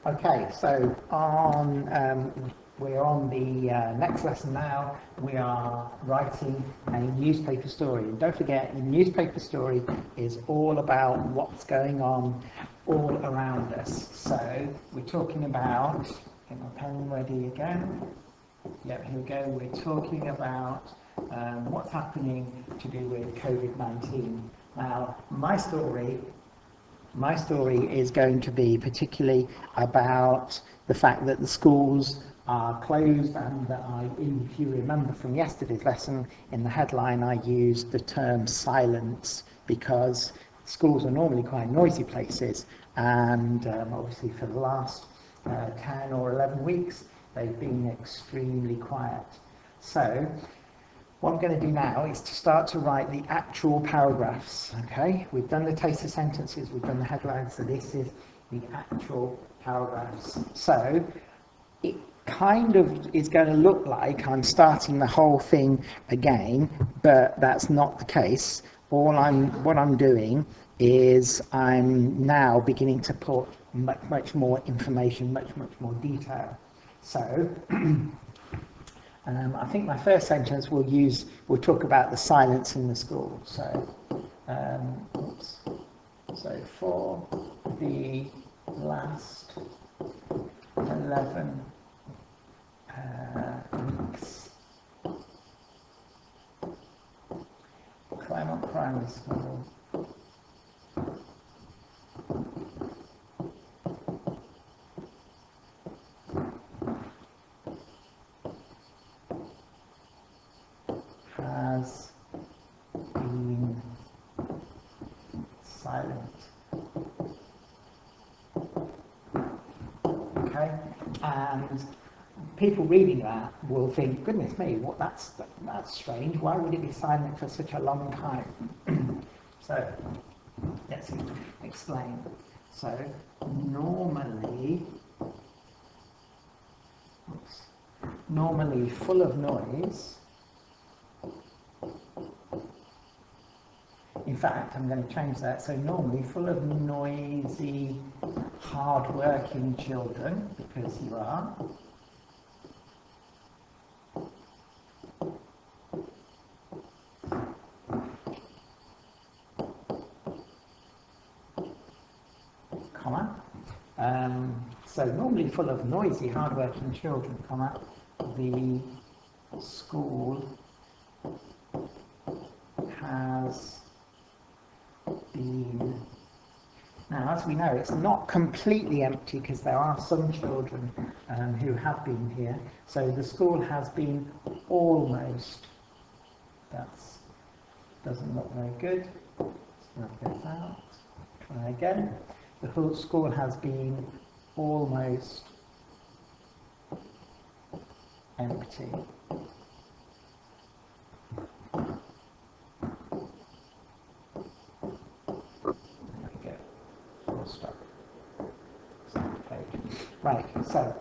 Okay, so we're on the next lesson now. We are writing a newspaper story. And don't forget, a newspaper story is all about what's going on all around us. So we're talking about, get my pen ready again. Yep, here we go. We're talking about what's happening to do with COVID-19. Now, my story is going to be particularly about the fact that the schools are closed, and that if you remember from yesterday's lesson, in the headline I used the term silence, because schools are normally quite noisy places, and obviously for the last 10 or 11 weeks they've been extremely quiet. So what I'm going to do now is to start to write the actual paragraphs. Okay, we've done the taste of sentences, we've done the headlines, so this is the actual paragraphs. So it kind of is going to look like I'm starting the whole thing again, but that's not the case. What I'm doing is I'm now beginning to put much more information, much more detail. So I think my first sentence we'll talk about the silence in the school. So, so for the last 11 weeks, Claremont Primary School has been silent. Okay, and people reading that will think, goodness me, that's strange. Why would it be silent for such a long time? So let's explain. So normally full of noise. In fact, I'm going to change that. So normally full of noisy, hard-working children, because you are. Comma. So normally full of noisy, hard-working children, comma, the school has been. Now, as we know, it's not completely empty, because there are some children who have been here. So the school has been almost. That doesn't look very good. Let's work this out. Try again. The whole school has been almost empty. Right, so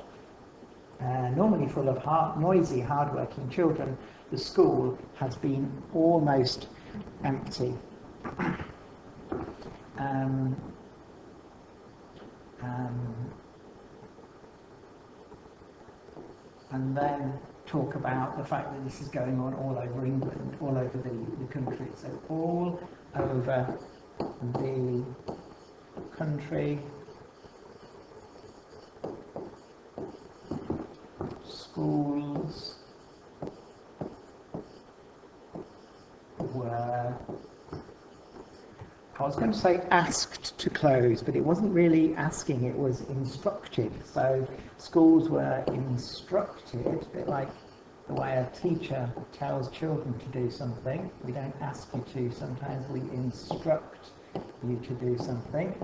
normally full of noisy, hard-working children, the school has been almost empty. And then talk about the fact that this is going on all over England, all over the country. So all over the country, schools were, I was going to say asked to close, but it wasn't really asking, it was instructed. So schools were instructed, a bit like the way a teacher tells children to do something. We don't ask you to, sometimes we instruct you to do something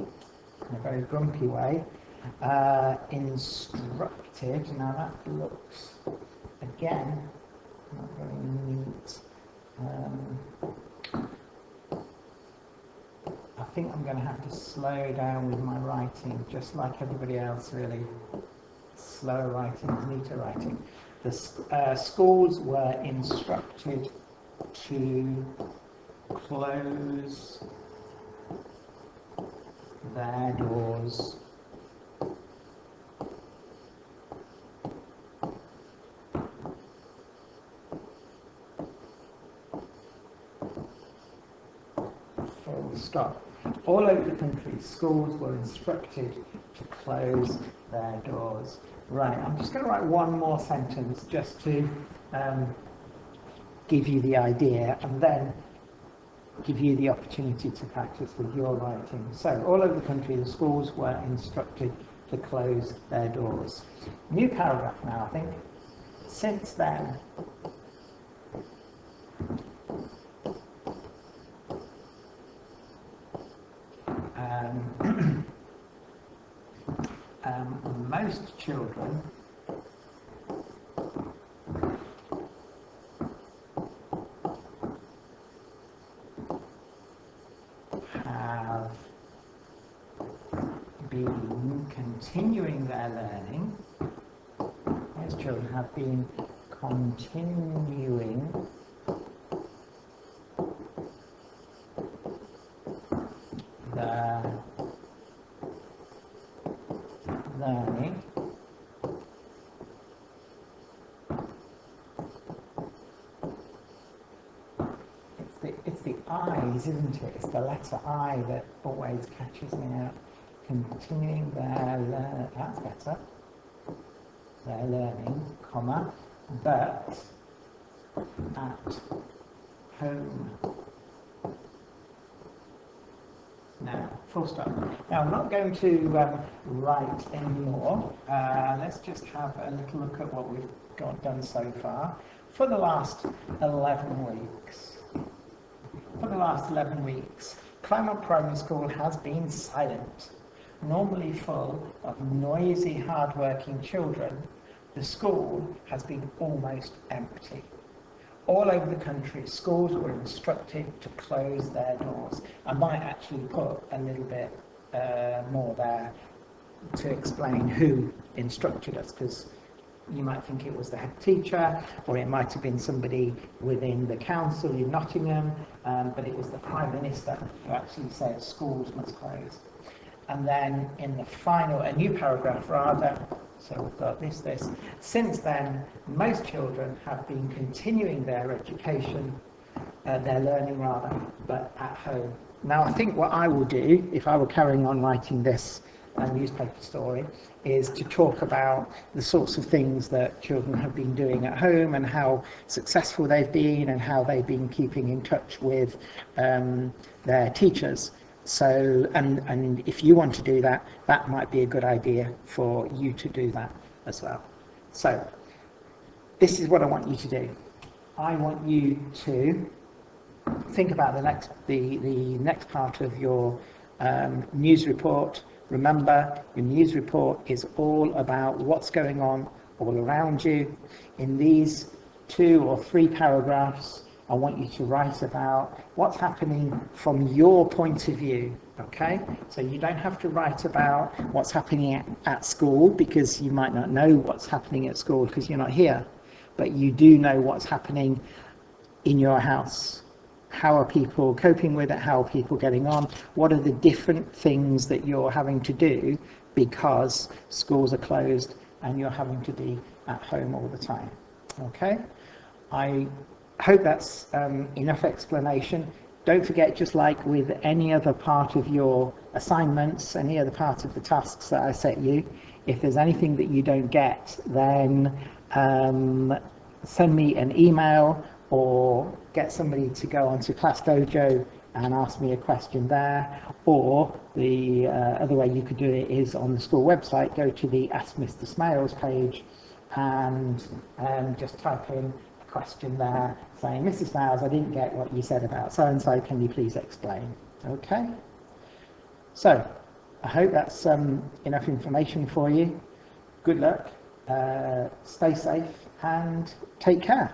in a very grumpy way. Instructed, now that looks, again, not very neat. I think I'm going to have to slow down with my writing, just like everybody else, really. Slower writing is neater writing. The schools were instructed to close their doors stop. All over the country, schools were instructed to close their doors. Right, I'm just going to write one more sentence just to give you the idea, and then give you the opportunity to practice with your writing. So, all over the country, the schools were instructed to close their doors. New paragraph now, I think. Since then, most children have been continuing their learning. Most children have been continuing their learning it's the I's, isn't it? It's the letter I that always catches me out. Continuing their that's better. Their learning, comma, but at home. Now, full stop. Now, I'm not going to write anymore. Let's just have a little look at what we've done so far. For the last 11 weeks, Claremont Primary School has been silent. Normally full of noisy, hard-working children, the school has been almost empty. All over the country, schools were instructed to close their doors. I might actually put a little bit more there to explain who instructed us, because you might think it was the head teacher, or it might have been somebody within the council in Nottingham, but it was the Prime Minister who actually said schools must close. And then in the final, a new paragraph rather, so we've got this. Since then, most children have been continuing their education, their learning rather, but at home. Now, I think what I will do, if I were carrying on writing this newspaper story, is to talk about the sorts of things that children have been doing at home and how successful they've been and how they've been keeping in touch with their teachers. So, and if you want to do that, that might be a good idea for you to do that as well. So, this is what I want you to do. I want you to think about the next part of your news report. Remember, your news report is all about what's going on all around you. In these 2 or 3 paragraphs, I want you to write about what's happening from your point of view, okay? So you don't have to write about what's happening at school, because you might not know what's happening at school because you're not here, but you do know what's happening in your house. How are people coping with it? How are people getting on? What are the different things that you're having to do because schools are closed and you're having to be at home all the time, okay? I hope that's enough explanation. Don't forget, just like with any other part of your assignments, any other part of the tasks that I set you, if there's anything that you don't get, then send me an email or get somebody to go onto Class Dojo and ask me a question there. Or the other way you could do it is on the school website, go to the Ask Mr. Smales page and just type in question there saying, Mrs. Smales, I didn't get what you said about so-and-so, can you please explain? Okay, so I hope that's enough information for you. Good luck, stay safe and take care.